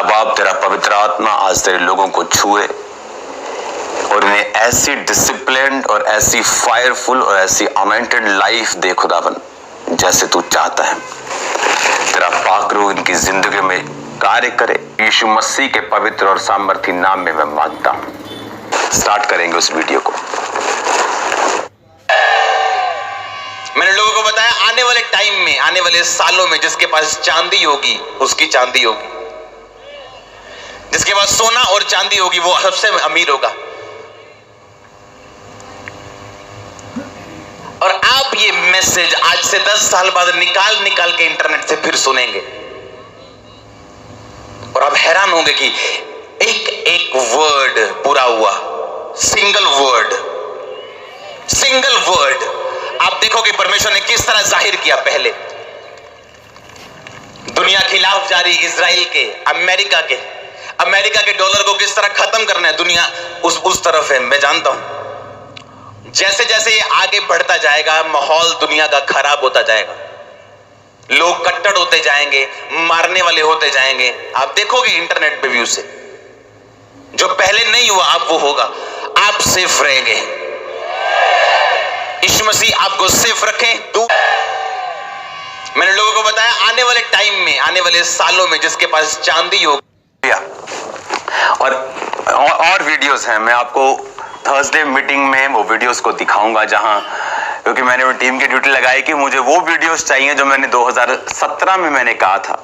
खुदा बाप तेरा पवित्र आत्मा आज तेरे लोगों को छुए और इन्हें ऐसी डिसिप्लिन्ड और ऐसी फायरफुल और ऐसी अनॉइंटेड लाइफ दे खुदावन जैसे तू चाहता है। तेरा पाक रूह इनकी जिंदगी में कार्य करे, यीशु मसीह के पवित्र और सामर्थी नाम में मैं मांगता हूं। स्टार्ट करेंगे उस वीडियो को। मैंने लोगों को बताया आने वाले टाइम में, आने वाले सालों में जिसके पास चांदी होगी उसकी चांदी होगी, जिसके पास सोना और चांदी होगी वो सबसे अमीर होगा। और आप ये मैसेज आज से 10 साल बाद निकाल के इंटरनेट से फिर सुनेंगे और आप हैरान होंगे कि एक एक वर्ड पूरा हुआ, सिंगल वर्ड आप देखोगे परमेश्वर ने किस तरह जाहिर किया। पहले दुनिया खिलाफ जारी इजराइल के, अमेरिका के डॉलर को किस तरह खत्म करना है, दुनिया उस तरफ है। मैं जानता हूं जैसे जैसे ये आगे बढ़ता जाएगा माहौल दुनिया का खराब होता जाएगा, लोग कट्टर होते जाएंगे, मारने वाले होते जाएंगे। आप देखोगे इंटरनेट पे व्यू से जो पहले नहीं हुआ अब वो होगा। आप सेफ रहेंगे, यीशु मसीह आपको सेफ रखें। मैंने लोगों को बताया आने वाले टाइम में, आने वाले सालों में जिसके पास चांदी होगी। और वीडियोस हैं, मैं आपको थर्सडे मीटिंग में वो वीडियोस को दिखाऊंगा, जहां क्योंकि मैंने वो टीम की ड्यूटी लगाई कि मुझे वो वीडियोस चाहिए जो मैंने 2017 में मैंने कहा था।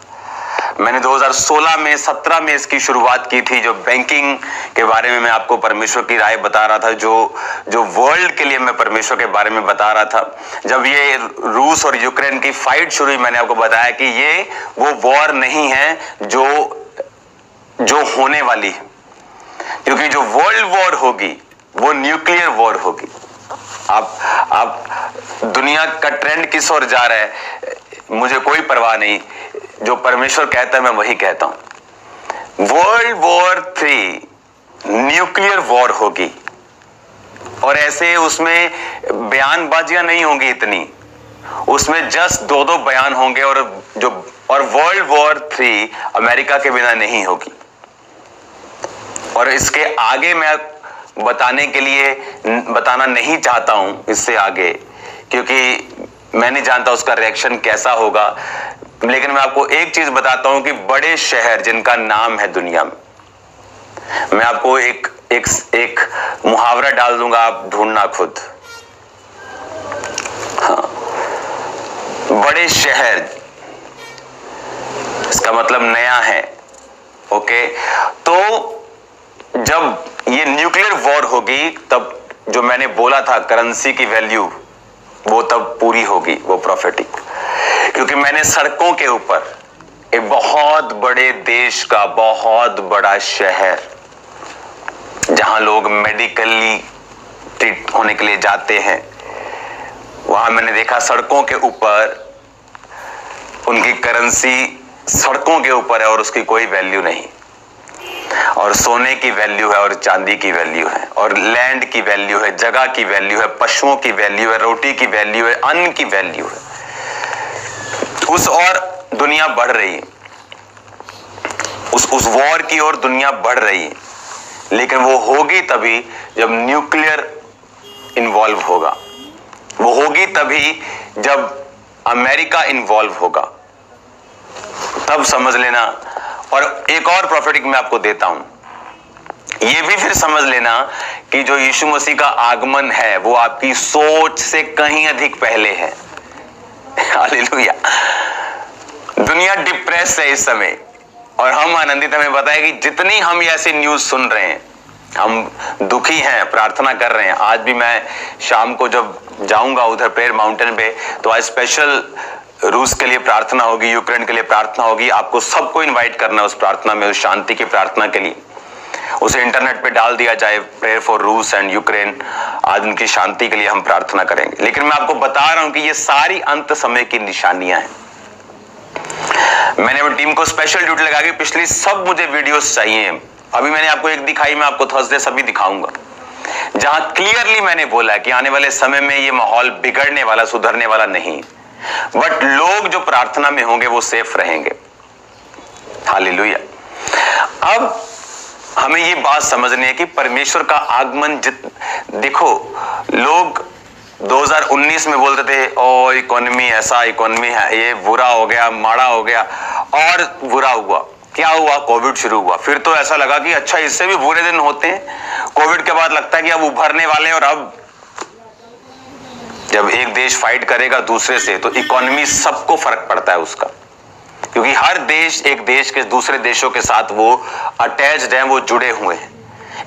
मैंने 2016 में 17 में इसकी शुरुआत की थी, जो बैंकिंग के बारे में मैं आपको परमेश्वर की राय बता रहा था, जो वर्ल्ड के लिए मैं परमेश्वर के बारे में बता रहा था। जब ये रूस और यूक्रेन की फाइट शुरू हुई मैंने आपको बताया कि ये वो वॉर नहीं है जो होने वाली है, क्योंकि जो वर्ल्ड वॉर होगी वो न्यूक्लियर वॉर होगी। आप दुनिया का ट्रेंड किस ओर जा रहा है मुझे कोई परवाह नहीं, जो परमेश्वर कहता है मैं वही कहता हूं। वर्ल्ड वॉर 3 न्यूक्लियर वॉर होगी और ऐसे उसमें बयानबाजियां नहीं होंगी इतनी, उसमें जस्ट 2 बयान होंगे और वर्ल्ड वॉर 3 अमेरिका के बिना नहीं होगी। और इसके आगे मैं बताना नहीं चाहता हूं इससे आगे, क्योंकि मैं नहीं जानता उसका रिएक्शन कैसा होगा। लेकिन मैं आपको एक चीज बताता हूं कि बड़े शहर जिनका नाम है दुनिया में, मैं आपको एक मुहावरा डाल दूंगा, आप ढूंढना खुद। हाँ, बड़े शहर इसका मतलब नया है। ओके, तो जब ये न्यूक्लियर वॉर होगी तब जो मैंने बोला था करेंसी की वैल्यू वो तब पूरी होगी, वो प्रोफेटिक। क्योंकि मैंने सड़कों के ऊपर एक बहुत बड़े देश का बहुत बड़ा शहर जहां लोग मेडिकली ट्रीट होने के लिए जाते हैं, वहां मैंने देखा सड़कों के ऊपर उनकी करेंसी सड़कों के ऊपर है और उसकी कोई वैल्यू नहीं। और सोने की वैल्यू है और चांदी की वैल्यू है और लैंड की वैल्यू है, जगह की वैल्यू है, पशुओं की वैल्यू है, रोटी की वैल्यू है, अन्न की वैल्यू है। उस और दुनिया बढ़ रही है, उस वॉर की ओर दुनिया बढ़ रही है, लेकिन वो होगी तभी जब न्यूक्लियर इन्वॉल्व होगा। वो होगी तभी जब अमेरिका इन्वॉल्व होगा, तब समझ लेना। और एक और प्रोफेटिक मैं आपको देता हूं, ये भी फिर समझ लेना कि जो यीशु मसीह का आगमन है वो आपकी सोच से कहीं अधिक पहले है। हालेलुया। दुनिया डिप्रेस है इस समय और हम आनंदित। हमें पता है कि जितनी हम ऐसी न्यूज सुन रहे हैं, हम दुखी हैं, प्रार्थना कर रहे हैं। आज भी मैं शाम को जब जाऊंगा उधर प्रेयर माउंटेन पे, तो आज स्पेशल रूस के लिए प्रार्थना होगी, यूक्रेन के लिए प्रार्थना होगी। आपको सबको इनवाइट करना है उस प्रार्थना में, उस शांति की प्रार्थना के लिए। उसे इंटरनेट पे डाल दिया जाए, प्रेयर फॉर रूस एंड यूक्रेन। आज उनकी शांति के लिए हम प्रार्थना करेंगे। लेकिन मैं आपको बता रहा हूं कि ये सारी अंत समय की निशानियां हैं। मैंने अपनी टीम को स्पेशल ड्यूटी लगा के पिछली सब मुझे वीडियोस चाहिए। अभी मैंने आपको एक दिखाई, मैं आपको थर्सडे सभी दिखाऊंगा, जहां क्लियरली मैंने बोला कि आने वाले समय में ये माहौल बिगड़ने वाला, सुधरने वाला नहीं, बट लोग जो प्रार्थना में होंगे वो सेफ रहेंगे। हालेलुया। अब हमें ये बात समझनी है कि परमेश्वर का आगमन देखो, लोग 2019 में बोलते थे ओ इकोनॉमी ऐसा, इकोनॉमी है ये बुरा हो गया, माड़ा हो गया, और बुरा हुआ। क्या हुआ? कोविड शुरू हुआ। फिर तो ऐसा लगा कि अच्छा इससे भी बुरे दिन होते हैं। कोविड के बाद लगता है कि अब उभरने वाले हैं। और अब जब एक देश फाइट करेगा दूसरे से तो इकोनॉमी सबको फर्क पड़ता है उसका, क्योंकि हर देश एक देश के दूसरे देशों के साथ वो अटैच्ड है, वो जुड़े हुए हैं।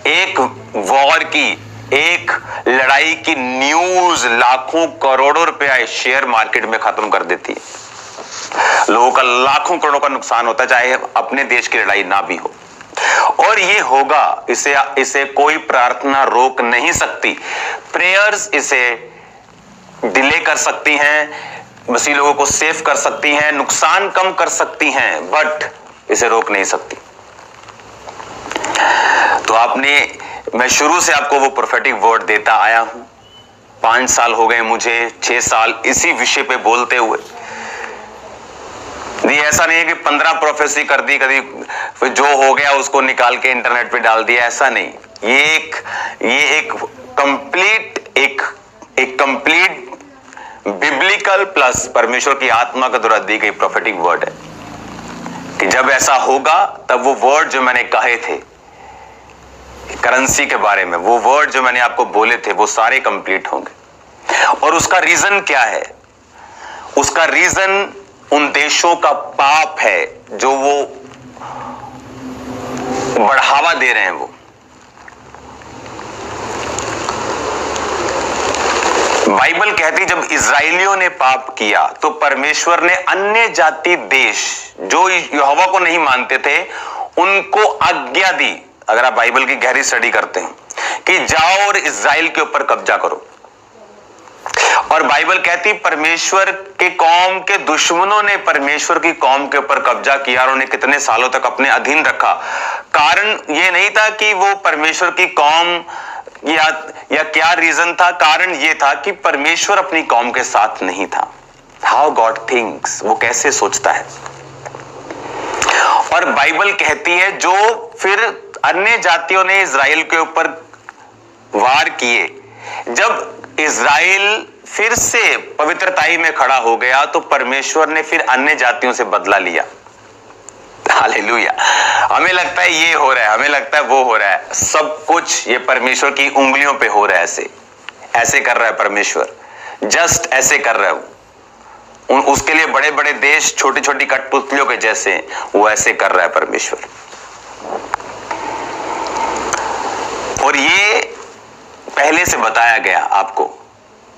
एक वॉर की, एक लड़ाई की न्यूज लाखों करोड़ों रुपया शेयर मार्केट में खत्म कर देती है। लोगों का लाखों करोड़ों का नुकसान होता है, चाहे अपने देश की लड़ाई ना भी हो। और ये होगा, इसे कोई प्रार्थना रोक नहीं सकती। प्रेयर्स इसे डिले कर सकती हैं, मसीह लोगों को सेव कर सकती हैं, नुकसान कम कर सकती हैं, बट इसे रोक नहीं सकती। तो मैं शुरू से आपको वो प्रोफेटिक वर्ड देता आया हूं। 5 साल हो गए मुझे, 6 साल इसी विषय पे बोलते हुए। ये ऐसा नहीं है कि 15 प्रोफेसी कर दी, कभी जो हो गया उसको निकाल के इंटरनेट पे डाल दिया, ऐसा नहीं। ये एक कंप्लीट बिब्लिकल प्लस परमेश्वर की आत्मा के द्वारा दी गई प्रोफेटिक वर्ड है कि जब ऐसा होगा तब वो वर्ड जो मैंने कहे थे करेंसी के बारे में, वो वर्ड जो मैंने आपको बोले थे, वो सारे कंप्लीट होंगे। और उसका रीजन क्या है? उसका रीजन उन देशों का पाप है जो वो बढ़ावा दे रहे हैं। वो बाइबल कहती जब इजराइलियों ने पाप किया तो परमेश्वर ने अन्य जाति देश जो यहोवा को नहीं मानते थे उनको आज्ञा दी, अगर आप बाइबल की गहरी स्टडी करते हैं, कि जाओ और इजराइल के ऊपर कब्जा करो। और बाइबल कहती परमेश्वर के कौम के दुश्मनों ने परमेश्वर की कौम के ऊपर कब्जा किया और उन्हें कितने सालों तक अपने अधीन रखा। कारण ये नहीं था कि वो परमेश्वर की कौम या क्या रीजन था, कारण ये था कि परमेश्वर अपनी कौम के साथ नहीं था। हाउ गॉड थिंक्स, वो कैसे सोचता है। और बाइबल कहती है जो फिर अन्य जातियों ने इजराइल के ऊपर वार किए, जब इजराइल फिर से पवित्रताई में खड़ा हो गया तो परमेश्वर ने फिर अन्य जातियों से बदला लिया। हालेलुया। हमें लगता है ये हो रहा है, हमें लगता है वो हो रहा है, सब कुछ ये परमेश्वर की उंगलियों पे हो रहा है। ऐसे कर रहा है परमेश्वर, जस्ट ऐसे कर रहा है। उसके लिए बड़े बड़े देश छोटी छोटी कठपुतलियों के जैसे, वो ऐसे कर रहा है परमेश्वर। और ये पहले से बताया गया आपको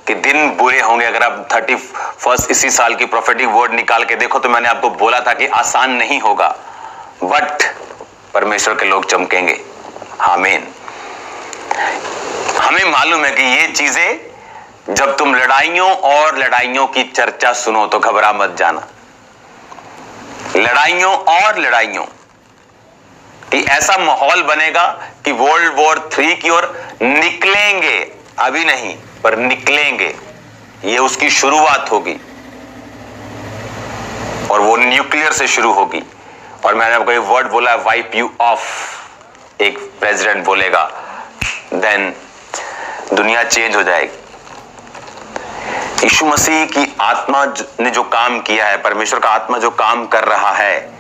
कि दिन बुरे होंगे। अगर आप 31 इसी साल की प्रोफेटिक वर्ड निकाल के देखो तो मैंने आपको बोला था कि आसान नहीं होगा, बट परमेश्वर के लोग चमकेंगे। आमीन। हमें मालूम है कि ये चीजें, जब तुम लड़ाइयों की चर्चा सुनो तो घबरा मत जाना। लड़ाइयों कि ऐसा माहौल बनेगा कि वर्ल्ड वॉर 3 की ओर निकलेंगे, अभी नहीं पर निकलेंगे। ये उसकी शुरुआत होगी और वो न्यूक्लियर से शुरू होगी। और मैंने आपको एक वर्ड बोला, वाइप यू ऑफ, एक प्रेसिडेंट बोलेगा, देन दुनिया चेंज हो जाएगी। यीशु मसीह की आत्मा ने जो काम किया है, परमेश्वर का आत्मा जो काम कर रहा है,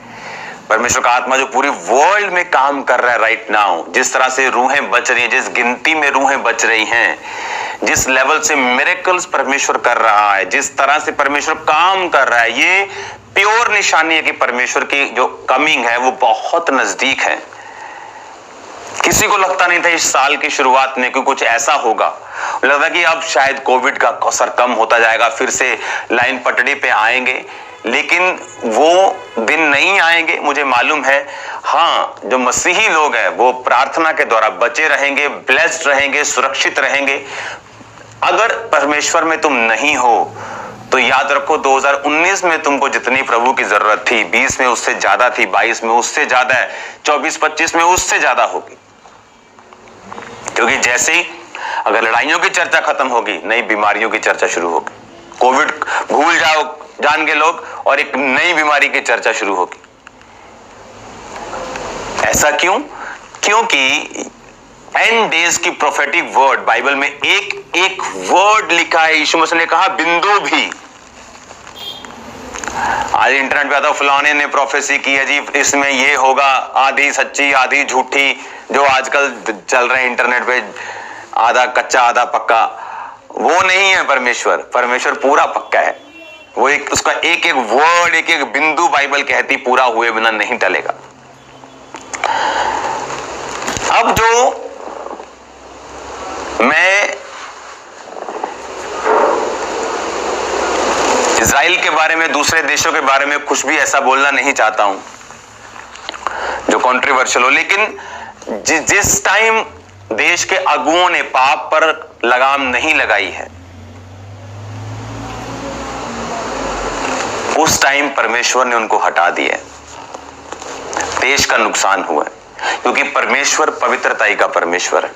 परमेश्वर का आत्मा जो पूरी वर्ल्ड में काम कर रहा है राइट नाउ, जिस तरह से रूहें बच रही हैं, जिस गिनती में रूहें बच रही हैं, जिस लेवल से मिरेकल्स परमेश्वर कर रहा है, जिस तरह से परमेश्वर काम कर रहा है, ये प्योर निशानी है कि परमेश्वर की जो कमिंग है वो बहुत नजदीक है। किसी को लगता नहीं था इस साल की शुरुआत में कि कुछ ऐसा होगा। लगता कि अब शायद कोविड का असर कम होता जाएगा, फिर से लाइन पटड़ी पे आएंगे, लेकिन वो दिन नहीं आएंगे, मुझे मालूम है। हाँ, जो मसीही लोग हैं वो प्रार्थना के द्वारा बचे रहेंगे, ब्लेस्ड रहेंगे, सुरक्षित रहेंगे। अगर परमेश्वर में तुम नहीं हो तो याद रखो 2019 में तुमको जितनी प्रभु की जरूरत थी, 20 में उससे ज्यादा थी, 22 में उससे ज्यादा है, 24-25 में उससे ज्यादा होगी। क्योंकि जैसे ही अगर लड़ाइयों की चर्चा खत्म होगी, नई बीमारियों की चर्चा शुरू होगी। कोविड भूल जाओ जान के लोग, और एक नई बीमारी की चर्चा शुरू होगी। ऐसा क्यों? क्योंकि एंड डेज की प्रोफेटिक वर्ड बाइबल में एक एक वर्ड लिखा है। यीशु मसीह ने कहा बिंदु भी। आज इंटरनेट पे आता फलाने ने प्रोफेसी की है जी, इसमें ये होगा, आधी सच्ची आधी झूठी, जो आजकल चल रहे हैं इंटरनेट पे, आधा कच्चा आधा पक्का। वो नहीं है परमेश्वर। परमेश्वर पूरा पक्का है। वो उसका एक एक वर्ड, एक एक बिंदु बाइबल कहती पूरा हुए बिना नहीं टलेगा। अब जो मैं इजराइल के बारे में, दूसरे देशों के बारे में कुछ भी ऐसा बोलना नहीं चाहता हूं जो कंट्रोवर्शियल हो, लेकिन जिस टाइम देश के अगुओं ने पाप पर लगाम नहीं लगाई है, उस टाइम परमेश्वर ने उनको हटा दिया। देश का नुकसान हुआ, क्योंकि परमेश्वर पवित्रताई का परमेश्वर है।